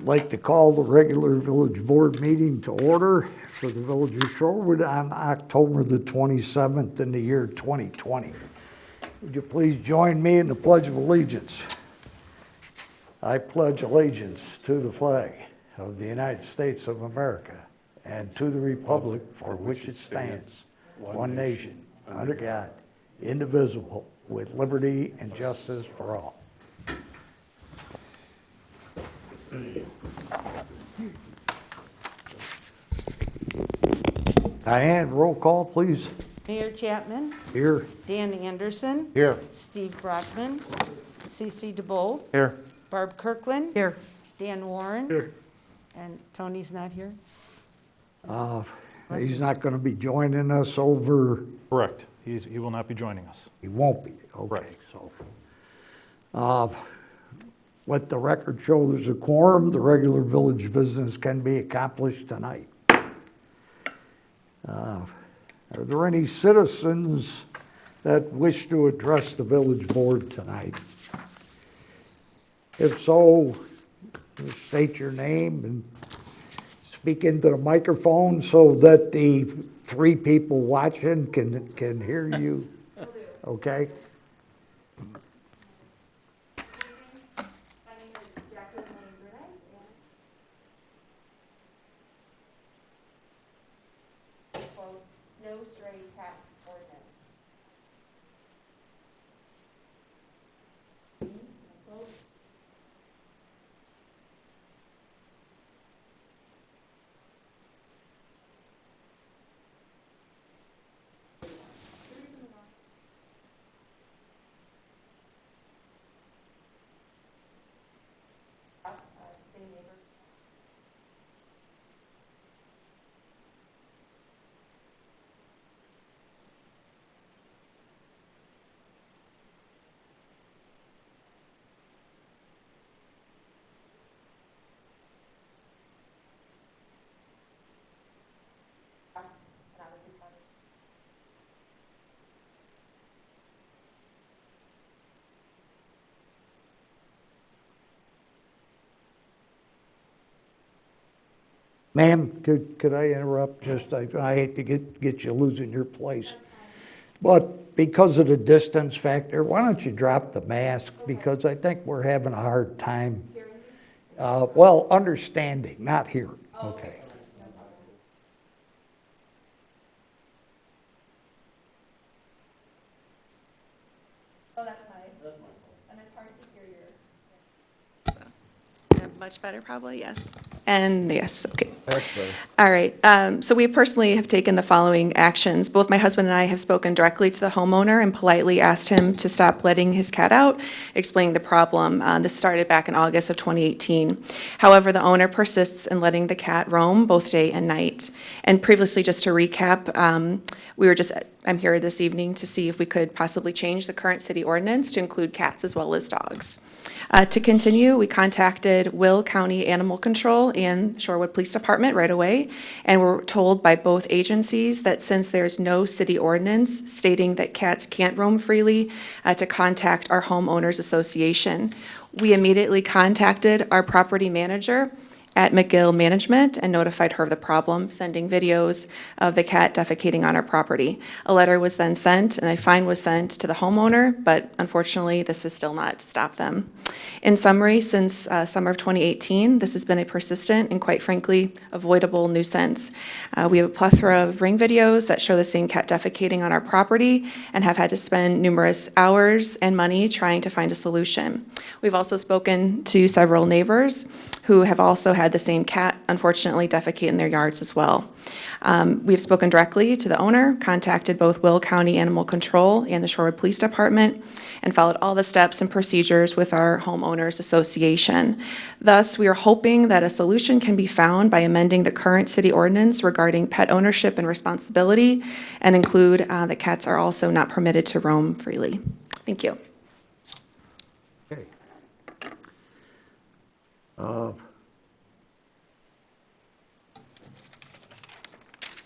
I'd like to call the regular village board meeting to order for the village of Shorewood on October the 27th in the year 2020. Would you please join me in the Pledge of Allegiance? I pledge allegiance to the flag of the United States of America and to the republic for which it stands, one nation, under God, indivisible, with liberty and justice for all. Diane, roll call, please. Mayor Chapman, Here. Dan Anderson, Here. Steve Brockman, CC DeBolt, Here. Barb Kirkland. Here. Dan Warren. Here. And Tony's not here? He's not going to be joining us over, Correct. He will not be joining us. he won't be, okay, Right. so. Let the record show there's a quorum, the regular village business can be accomplished tonight. Are there any citizens that wish to address the village board tonight? If so, state your name and speak into the microphone so that the three people watching can hear you. Okay? No stray cat ordinance. City neighbors. And obviously parks. Ma'am, could I interrupt? Just, I hate to get you losing your place. But because of the distance factor, why don't you drop the mask? Because I think we're having a hard time, well, understanding, not hearing. Okay. Oh, that's fine. And it's hard to hear your. Much better, probably, yes. And yes, okay. That's better. All right, so we personally have taken the following actions. Both my husband and I have spoken directly to the homeowner and politely asked him to stop letting his cat out, explaining the problem. This started back in August of 2018. However, the owner persists in letting the cat roam both day and night. And previously, just to recap, I'm here this evening to see if we could possibly change the current city ordinance to include cats as well as dogs. To continue, we contacted Will County Animal Control and Shorewood Police Department right away, and were told by both agencies that since there's no city ordinance stating that cats can't roam freely, to contact our homeowners association. We immediately contacted our property manager at McGill Management and notified her of the problem, sending videos of the cat defecating on our property. A letter was then sent and a fine was sent to the homeowner, but unfortunately, this has still not stopped them. In summary, since summer of 2018, this has been a persistent and quite frankly, avoidable nuisance. We have a plethora of ring videos that show the same cat defecating on our property and have had to spend numerous hours and money trying to find a solution. We've also spoken to several neighbors who have also had the same cat, unfortunately, defecate in their yards as well. We've spoken directly to the owner, contacted both Will County Animal Control and the Shorewood Police Department, and followed all the steps and procedures with our homeowners association. Thus, we are hoping that a solution can be found by amending the current city ordinance regarding pet ownership and responsibility, and include that cats are also not permitted to roam freely. Thank you. Okay.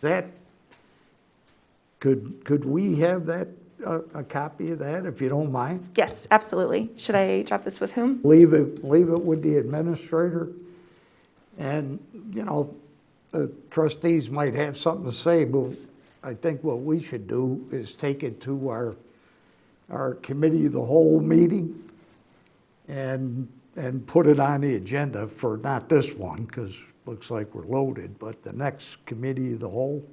That, could we have that, a copy of that, if you don't mind? Yes, absolutely. Should I drop this with whom? Leave it with the administrator. And, you know, the trustees might have something to say, but I think what we should do is take it to our committee of the whole meeting and put it on the agenda for not this one, because looks like we're loaded, but the next committee of the whole,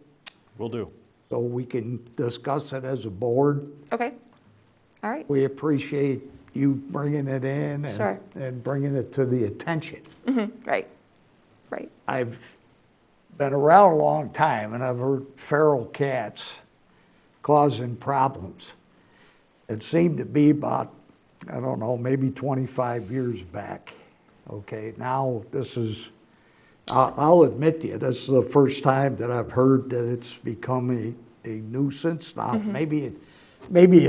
Will do. so we can discuss it as a board. Okay, all right, We appreciate you bringing it in Sure. and bringing it to the attention. right, right. I've been around a long time, and I've heard feral cats causing problems. It seemed to be about, I don't know, maybe 25 years back. Okay, now this is, I'll admit to you, this is the first time that I've heard that it's become a nuisance. Now, maybe it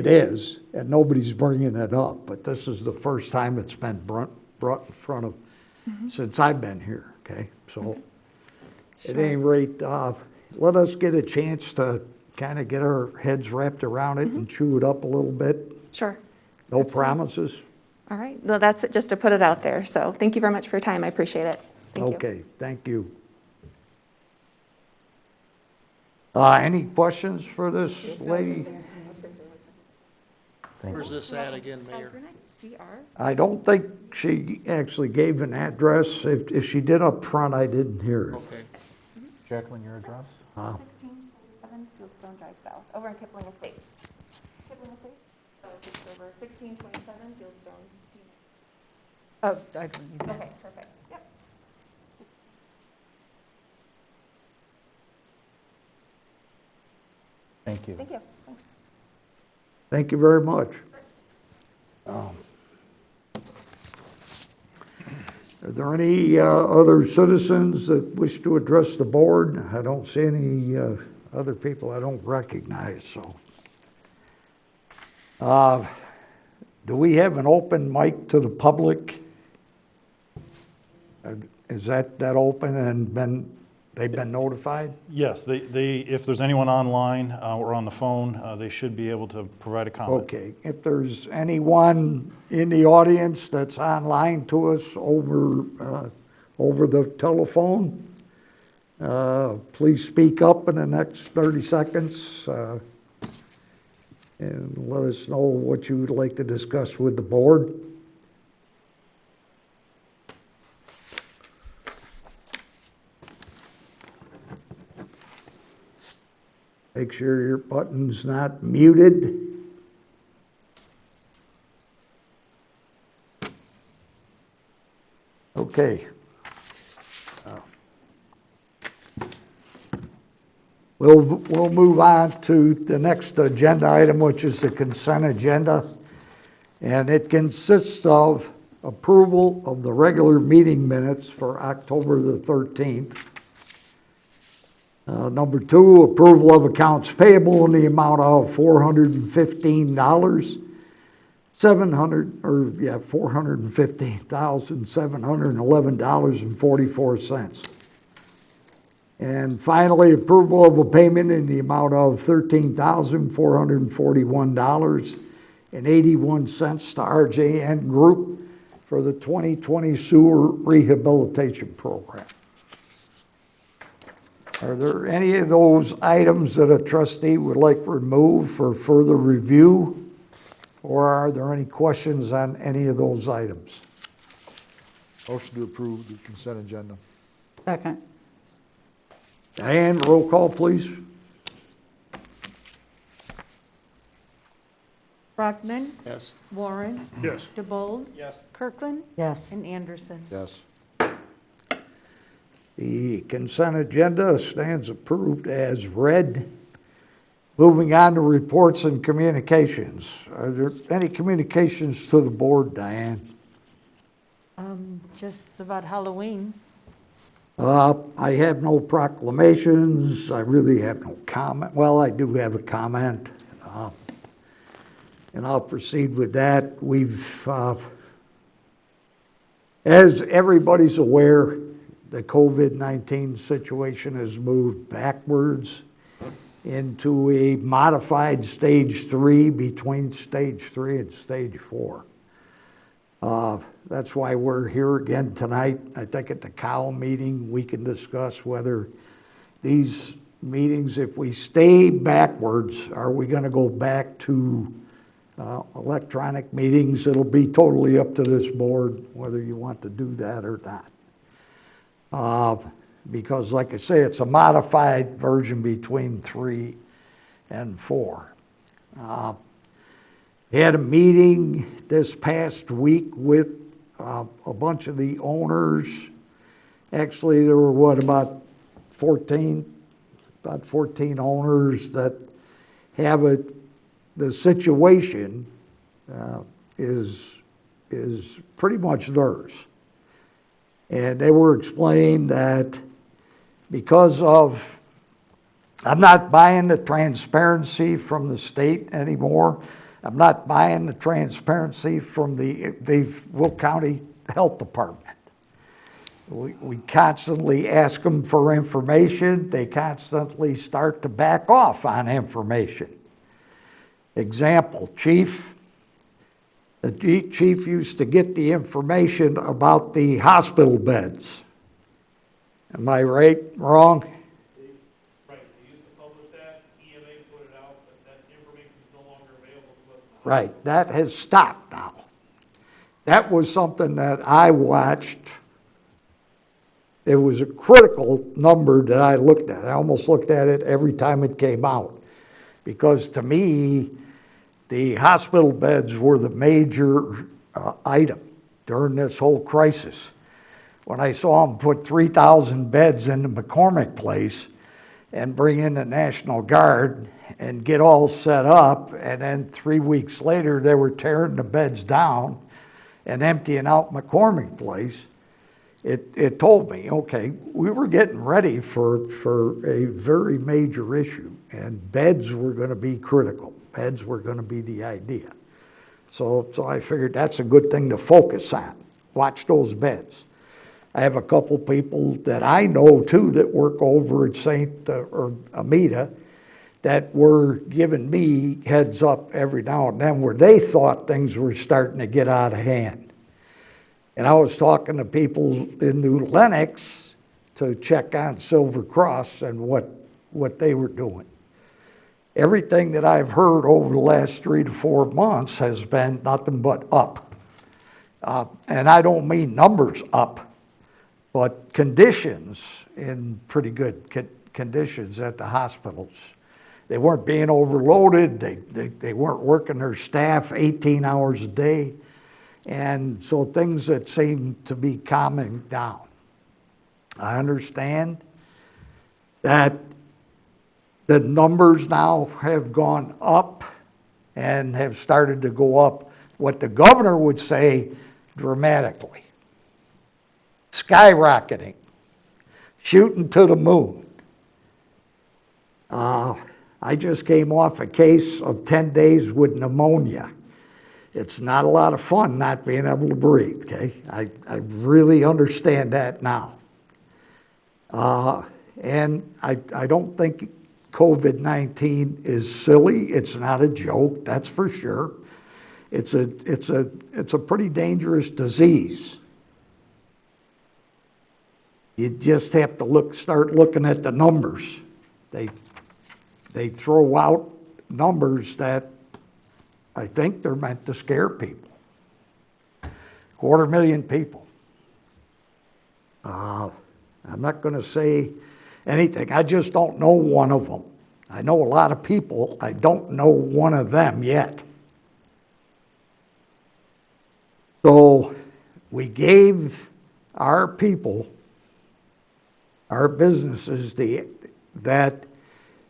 is, and nobody's bringing it up, but this is the first time it's been brought in front of, since I've been here, okay? So, at any rate, let us get a chance to kind of get our heads wrapped around it and chew it up a little bit. Sure, No promises? all right. Well, that's it, just to put it out there. So thank you very much for your time. I appreciate it. Thank you. Okay, thank you. Any questions for this lady? Where's this at again, Mayor? I don't think she actually gave an address. If she did up front, I didn't hear it. Okay. Jacqueline, your address? 1647 Fieldstone Drive South, over in Kipling Estates. Kipling Estates? So it's just over 1627 Fieldstone. Oh, I don't need that. Okay, perfect. Yep. Thank you. Thank you. Thanks. Thank you very much. Are there any other citizens that wish to address the board? I don't see any other people I don't recognize, so. Do we have an open mic to the public? Is that open and they've been notified? Yes, if there's anyone online or on the phone, they should be able to provide a comment. Okay, if there's anyone in the audience that's online to us over the telephone, please speak up in the next 30 seconds and let us know what you would like to discuss with the board. Make sure your button's not muted. Okay. We'll move on to the next agenda item, which is the consent agenda. And it consists of approval of the regular meeting minutes for October the 13th. Number two, approval of accounts payable in the amount of $415,711.44. And finally, approval of a payment in the amount of $13,441.81 to RJN Group for the 2020 sewer rehabilitation program. Are there any of those items that a trustee would like removed for further review? Or are there any questions on any of those items? Motion to approve the consent agenda. Second. Diane, roll call, please. Brockman, Yes. Warren. Yes. DeBold, Yes. Kirkland, Yes. and Anderson. Yes. The consent agenda stands approved as read. Moving on to reports and communications. Are there any communications to the board, Diane? Just about Halloween. I have no proclamations. I really have no comment. Well, I do have a comment, and I'll proceed with that. We've, as everybody's aware, the COVID-19 situation has moved backwards into a modified stage 3 between stage 3 and stage 4. That's why we're here again tonight. I think at the COW meeting, we can discuss whether these meetings, if we stay backwards, are we going to go back to electronic meetings? It'll be totally up to this board whether you want to do that or not. Because like I say, it's a modified version between 3 and 4. Had a meeting this past week with a bunch of the owners. Actually, there were about 14 owners that have the situation is pretty much theirs. And they were explained that because of, I'm not buying the transparency from the state anymore. I'm not buying the transparency from the Will County Health Department. We constantly ask them for information. They constantly start to back off on information. Example, Chief. The chief used to get the information about the hospital beds. Am I right, wrong? Right, they used to publish that, EMA put it out, but that information is no longer available to us. Right, that has stopped now. That was something that I watched. It was a critical number that I looked at. I almost looked at it every time it came out. Because to me, the hospital beds were the major item during this whole crisis. When I saw them put 3,000 beds into McCormick Place and bring in the National Guard and get all set up, and then 3 weeks later they were tearing the beds down and emptying out McCormick Place, it told me, okay, we were getting ready for a very major issue, and beds were going to be critical. Beds were going to be the idea. So I figured that's a good thing to focus on. Watch those beds. I have a couple people that I know too that work over at or Amita that were giving me heads up every now and then where they thought things were starting to get out of hand. And I was talking to people in New Lenox to check on Silver Cross and what they were doing. Everything that I've heard over the last 3 to 4 months has been nothing but up. And I don't mean numbers up, but conditions in pretty good conditions at the hospitals. They weren't being overloaded. They weren't working their staff 18 hours a day. And so things that seem to be calming down. I understand that the numbers now have gone up and have started to go up, what the governor would say, dramatically. Skyrocketing, shooting to the moon. I just came off a case of 10 days with pneumonia. It's not a lot of fun not being able to breathe, okay? I really understand that now. And I don't think COVID-19 is silly. It's not a joke, that's for sure. It's a pretty dangerous disease. You just have to start looking at the numbers. They throw out numbers that I think they're meant to scare people. 250,000 people. I'm not going to say anything. I just don't know one of them. I know a lot of people. I don't know one of them yet. So we gave our people, our businesses, that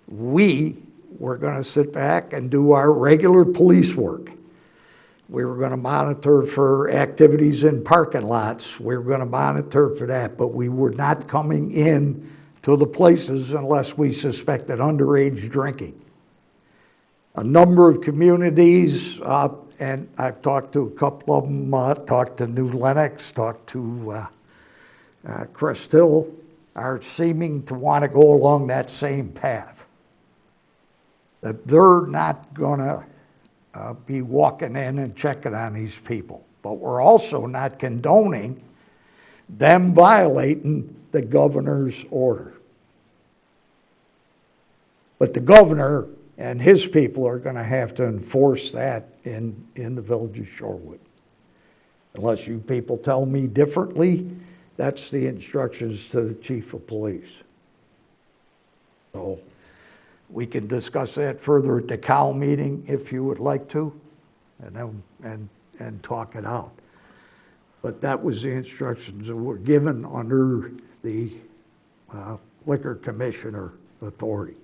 we were going to sit back and do our regular police work. We were going to monitor for activities in parking lots. We were going to monitor for that, but we were not coming in to the places unless we suspected underage drinking. A number of communities, and I've talked to a couple of them, talked to New Lenox, talked to Crest Hill, are seeming to want to go along that same path. That they're not going to be walking in and checking on these people. But we're also not condoning them violating the governor's order. But the governor and his people are gonna have to enforce that in the village of Shorewood. Unless you people tell me differently, that's the instructions to the chief of police. So we can discuss that further at the Cal meeting if you would like to, and talk it out. But that was the instructions that were given under the liquor commissioner authority.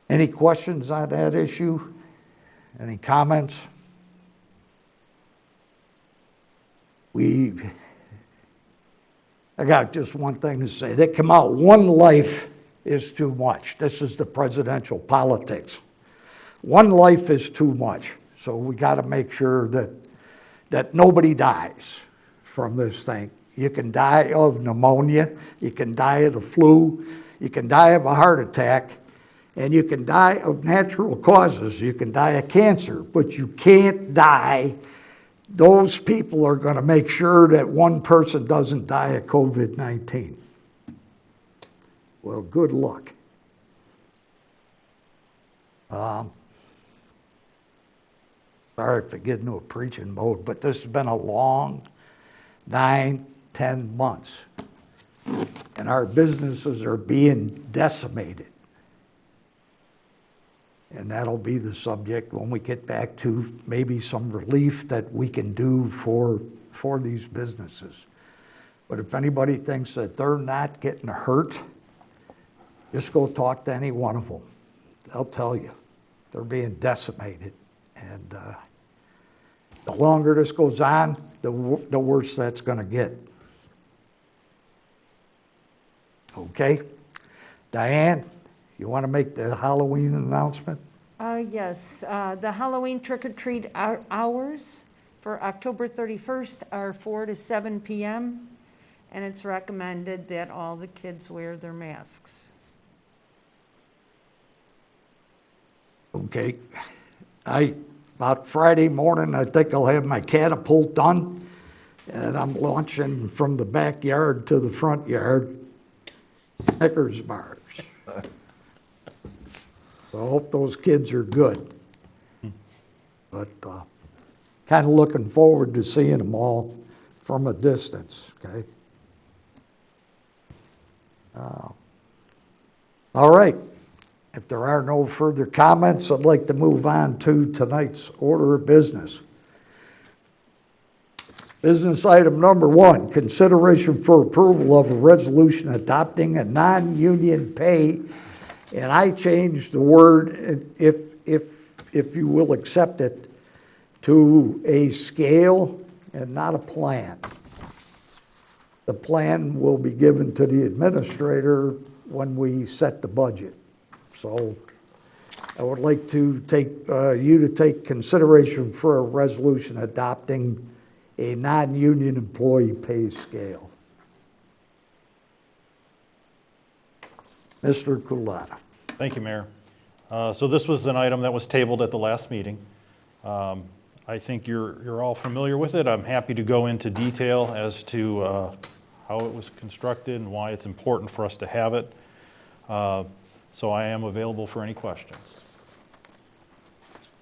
Any questions on that issue? Any comments? I got just one thing to say. They come out, one life is too much. This is the presidential politics. One life is too much. So we got to make sure that nobody dies from this thing. You can die of pneumonia, you can die of the flu, you can die of a heart attack, and you can die of natural causes. You can die of cancer, but you can't die. Those people are going to make sure that one person doesn't die of COVID-19. Well, good luck. Sorry for getting into a preaching mode, but this has been a long 9, 10 months. And our businesses are being decimated. And that'll be the subject when we get back to maybe some relief that we can do for these businesses. But if anybody thinks that they're not getting hurt, just go talk to any one of them. They'll tell you they're being decimated. And the longer this goes on, the worse that's going to get. Okay? Diane? You want to make the Halloween announcement? Yes, the Halloween trick-or-treat hours for October 31st are 4 to 7 p.m., and it's recommended that all the kids wear their masks. Okay. About Friday morning, I think I'll have my catapult done, and I'm launching from the backyard to the front yard, Snickers bars. So I hope those kids are good. But kind of looking forward to seeing them all from a distance, okay? All right. If there are no further comments, I'd like to move on to tonight's order of business. Business item number 1, consideration for approval of a resolution adopting a non-union pay, and I changed the word, if you will accept it, to a scale and not a plan. The plan will be given to the administrator when we set the budget. So I would like to take you to take consideration for a resolution adopting a non-union employee pay scale. Mr. Culata. Thank you, Mayor. So this was an item that was tabled at the last meeting. I think you're all familiar with it. I'm happy to go into detail as to how it was constructed and why it's important for us to have it. So I am available for any questions.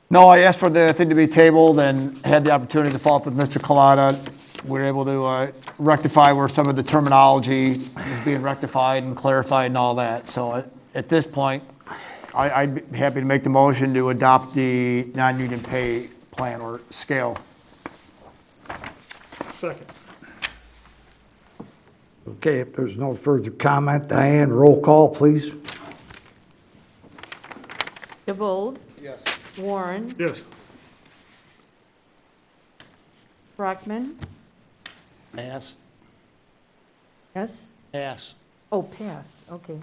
No, I asked for the thing to be tabled and had the opportunity to follow up with Mr. Collada. We were able to rectify where some of the terminology is being rectified and clarified and all that. So at this point, I'd be happy to make the motion to adopt the non-union pay plan or scale. Second. Okay, if there's no further comment, Diane, roll call, please. DeVold, Yes. Warren, Yes. Brockman, Pass. yes? Pass. Oh, pass, okay.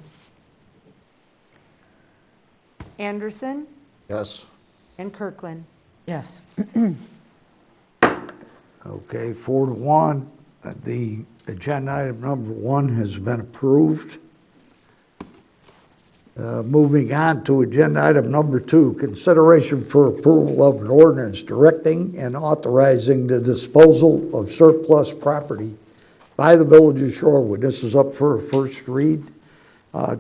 Anderson Yes. and Kirkland. Yes. Okay, 4-1. The agenda item number 1 has been approved. Moving on to agenda item number 2, consideration for approval of an ordinance directing and authorizing the disposal of surplus property by the Village of Shorewood. This is up for a first read.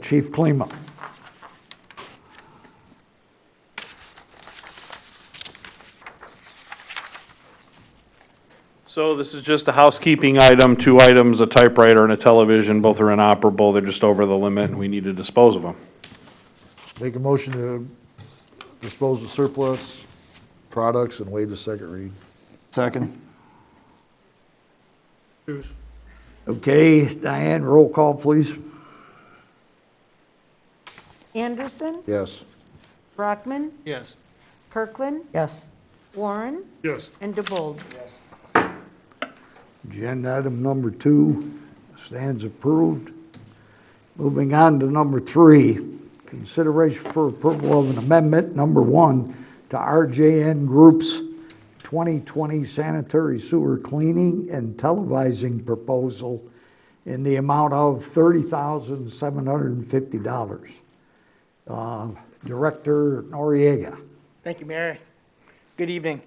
Chief Klima. So this is just a housekeeping item, 2 items, a typewriter and a television. Both are inoperable. They're just over the limit and we need to dispose of them. Make a motion to dispose of surplus products and waive the second read. Second. Okay, Diane, roll call, please. Anderson, Yes. Brockman, Yes. Kirkland, Yes. Warren, Yes. and DeBold. Agenda item number 2 stands approved. Moving on to number 3, consideration for approval of an amendment, number 1, to RJN Group's 2020 sanitary sewer cleaning and televising proposal in the amount of $30,750. Director Noriega. Thank you, Mayor. Good evening.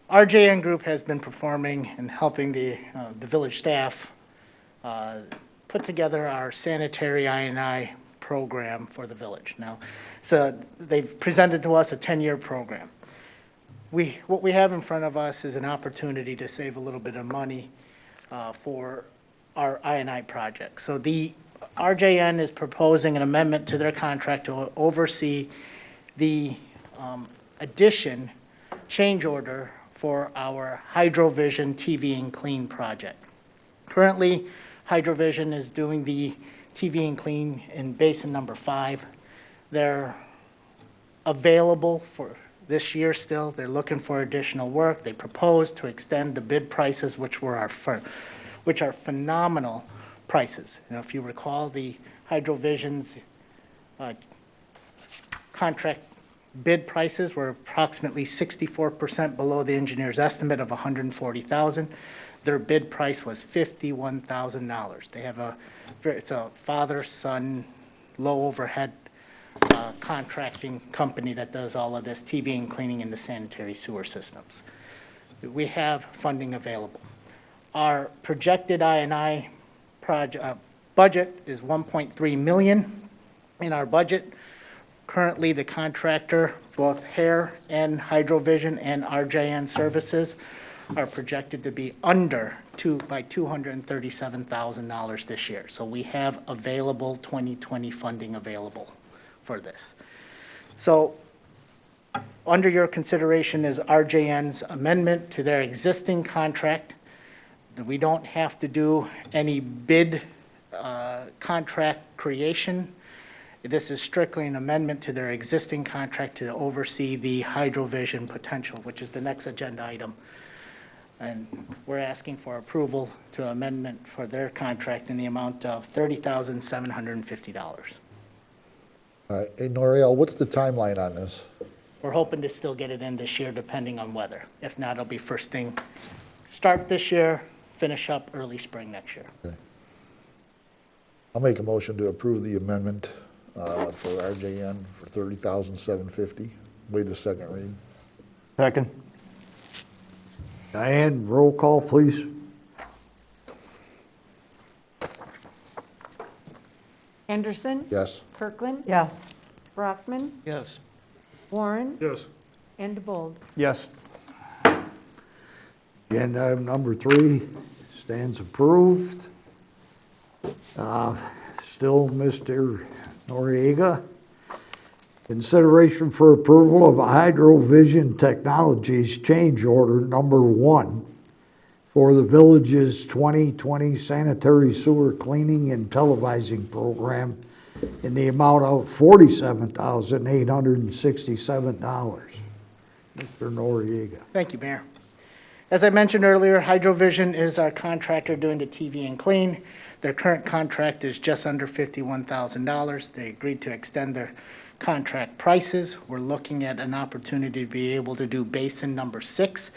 RJN Group has been performing and helping the village staff put together our sanitary I&I program for the village. Now, so they've presented to us a 10-year program. What we have in front of us is an opportunity to save a little bit of money for our I&I project. So the RJN is proposing an amendment to their contract to oversee the addition, change order for our Hydrovision TV and Clean project. Currently, Hydrovision is doing the TV and Clean in basin number 5. They're available for this year still. They're looking for additional work. They proposed to extend the bid prices, which are phenomenal prices. You know, if you recall, the Hydrovision's contract bid prices were approximately 64% below the engineer's estimate of $140,000. Their bid price was $51,000. They have it's a father-son, low overhead contracting company that does all of this TV and cleaning in the sanitary sewer systems. We have funding available. Our projected I&I budget is $1.3 million in our budget. Currently, the contractor, both Hair and Hydrovision and RJN Services, are projected to be under by $237,000 this year. So we have available 2020 funding available for this. So under your consideration is RJN's amendment to their existing contract. We don't have to do any bid contract creation. This is strictly an amendment to their existing contract to oversee the Hydrovision potential, which is the next agenda item. And we're asking for approval to amendment for their contract in the amount of $30,750. All right, hey, Noriel, what's the timeline on this? We're hoping to still get it in this year, depending on weather. If not, it'll be first thing, start this year, finish up early spring next year. Okay. I'll make a motion to approve the amendment for RJN for $30,750. Waive the second reading. Second. Diane, roll call, please. Anderson, Yes. Kirkland, Yes. Brockman, Yes. Warren, Yes. and DeBold. Yes. Agenda item number 3 stands approved. Still Mr. Noriega. Consideration for approval of a Hydrovision Technologies change order number 1 for the village's 2020 sanitary sewer cleaning and televising program in the amount of $47,867. Mr. Noriega. Thank you, Mayor. As I mentioned earlier, Hydrovision is our contractor doing the TV and clean. Their current contract is just under $51,000. They agreed to extend their contract prices. We're looking at an opportunity to be able to do basin number 6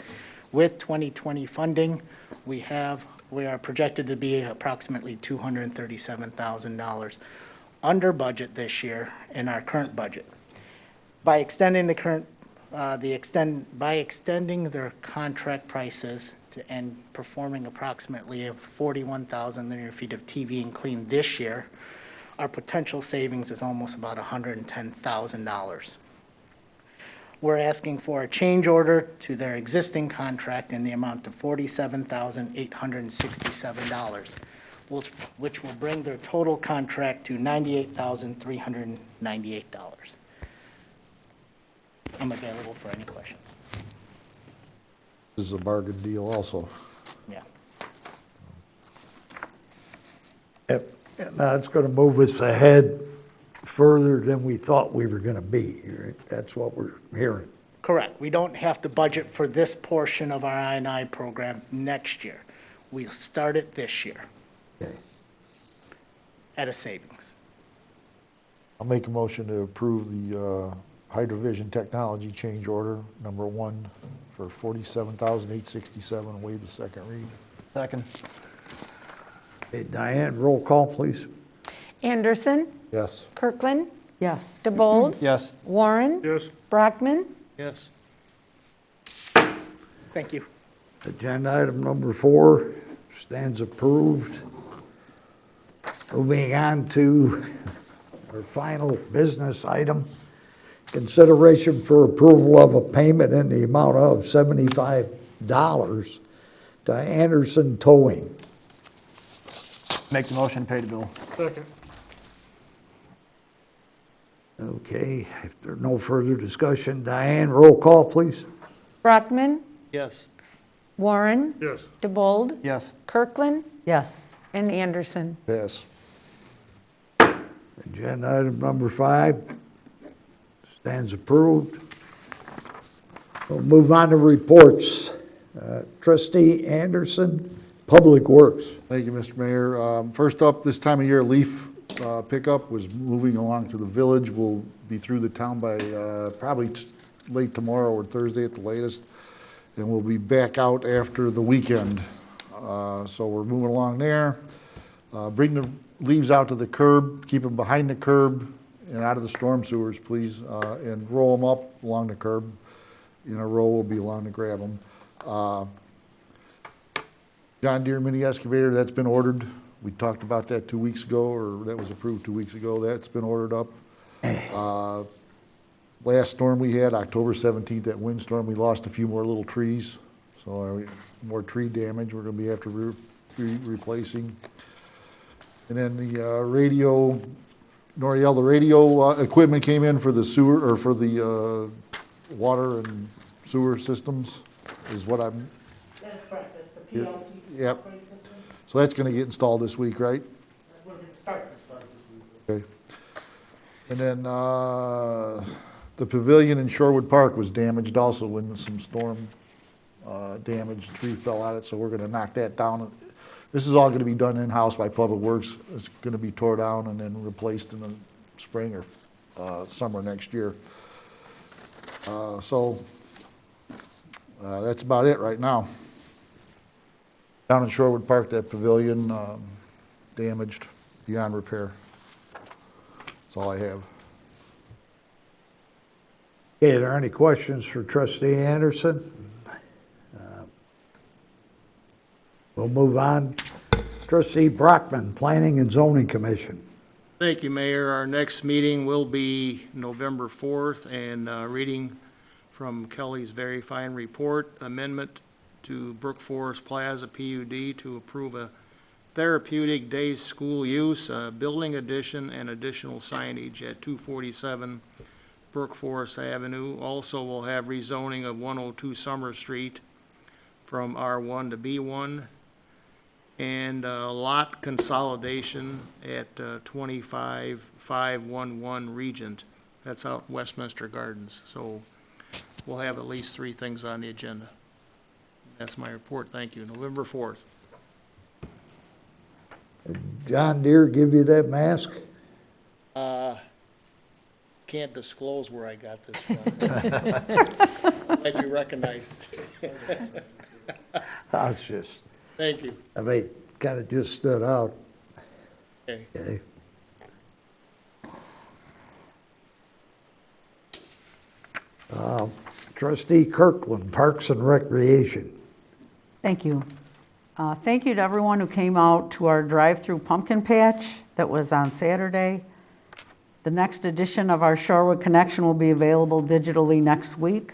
with 2020 funding. We are projected to be approximately $237,000 under budget this year in our current budget. By extending by extending their contract prices and performing approximately 41,000 linear feet of TV and clean this year, our potential savings is almost about $110,000. We're asking for a change order to their existing contract in the amount of $47,867, which will bring their total contract to $98,398. I'm available for any questions. This is a bargain deal also. Yeah. Yep, and that's gonna move us ahead further than we thought we were gonna be, right? That's what we're hearing. Correct. We don't have to budget for this portion of our I&I program next year. We'll start it this year Okay. at a savings. I'll make a motion to approve the Hydrovision Technology change order number 1 for $47,867, waive the second read. Second. Hey, Diane, roll call, please. Anderson, Yes. Kirkland, Yes. DeBold, Yes. Warren. Yes. Brockman. Yes. Thank you. Agenda item number 4 stands approved. Moving on to our final business item, consideration for approval of a payment in the amount of $75 to Anderson Towing. Make the motion, pay the bill. Second. Okay, if there's no further discussion, Diane, roll call, please. Brockman, Yes. Warren, Yes. DeBold, Yes. Kirkland, Yes. and Anderson. Yes. Agenda item number 5 stands approved. We'll move on to reports. Trustee Anderson, Public Works. Thank you, Mr. Mayor. First up, this time of year, leaf pickup was moving along through the village. We'll be through the town by probably late tomorrow or Thursday at the latest, and we'll be back out after the weekend. So we're moving along there. Bring the leaves out to the curb, keep them behind the curb and out of the storm sewers, please, and roll them up along the curb. In a row, we'll be along to grab them. John Deere mini excavator, that's been ordered. We talked about that 2 weeks ago, or that was approved 2 weeks ago. That's been ordered up. Last storm we had, October 17th, that windstorm, we lost a few more little trees. So more tree damage we're gonna be after replacing. And then the radio, Noriel, the radio equipment came in for the sewer, or for the water and sewer systems, is what I'm. That's correct. That's the PLC. Yep. So that's gonna get installed this week, right? We're going to start this. Okay. And then, the pavilion in Shorewood Park was damaged also when some storm, damage, tree fell on it, so we're gonna knock that down. This is all gonna be done in-house by Public Works. It's gonna be tore down and then replaced in the spring or, summer next year. That's about it right now. Down in Shorewood Park, that pavilion, damaged beyond repair. That's all I have. Okay, are there any questions for Trustee Anderson? We'll move on. Trustee Brockman, Planning and Zoning Commission. Thank you, Mayor. Our next meeting will be November 4th, and reading from Kelly's very fine report, amendment to Brook Forest Plaza PUD to approve a therapeutic day school use, building addition and additional signage at 247 Brook Forest Avenue. Also, we'll have rezoning of 102 Summer Street from R1 to B1, and lot consolidation at 25511 Regent. That's out in Westminster Gardens. So we'll have at least 3 things on the agenda. That's my report. Thank you. November 4th. John Deere give you that mask? Can't disclose where I got this from. Glad you recognized it. I was just, Thank you. I mean, kind of just stood out. Okay. Okay. Trustee Kirkland, Parks and Recreation. Thank you. Thank you to everyone who came out to our drive-through pumpkin patch that was on Saturday. The next edition of our Shorewood Connection will be available digitally next week.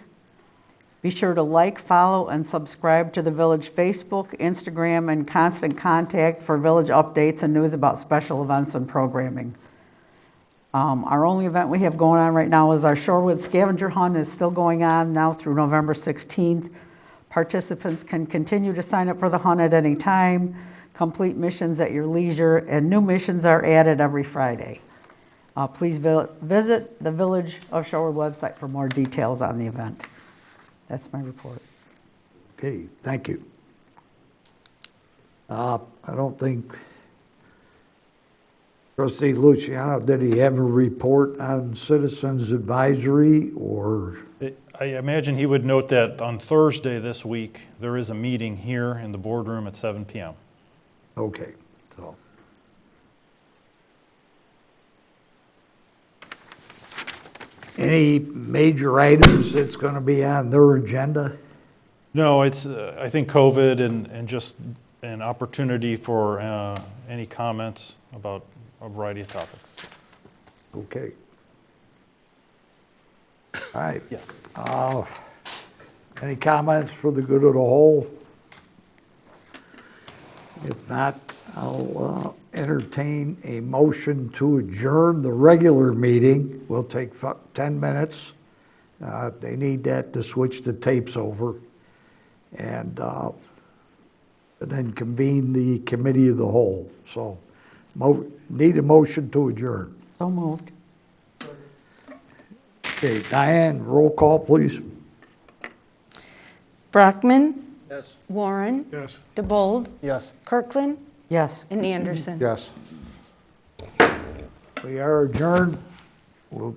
Be sure to like, follow, and subscribe to the Village Facebook, Instagram, and Constant Contact for Village updates and news about special events and programming. Our only event we have going on right now is our Shorewood Scavenger Hunt is still going on now through November 16th. Participants can continue to sign up for the hunt at any time, complete missions at your leisure, and new missions are added every Friday. Please visit the Village of Shorewood website for more details on the event. That's my report. Okay, thank you. I don't think Trustee Luciano, did he have a report on Citizens Advisory or? I imagine he would note that on Thursday this week, there is a meeting here in the boardroom at 7 PM. Okay, so. Any major items that's going to be on their agenda? No, it's, I think COVID and just an opportunity for any comments about a variety of topics. Okay. All right. Yes. Any comments for the good of the whole? If not, I'll entertain a motion to adjourn the regular meeting. We'll take 10 minutes. They need that to switch the tapes over. And then convene the committee of the whole. So need a motion to adjourn. So moved. Okay, Diane, roll call, please. Brockman, Yes. Warren, Yes. DeBold, Yes. Kirkland, Yes. and Anderson. Yes. We are adjourned. We'll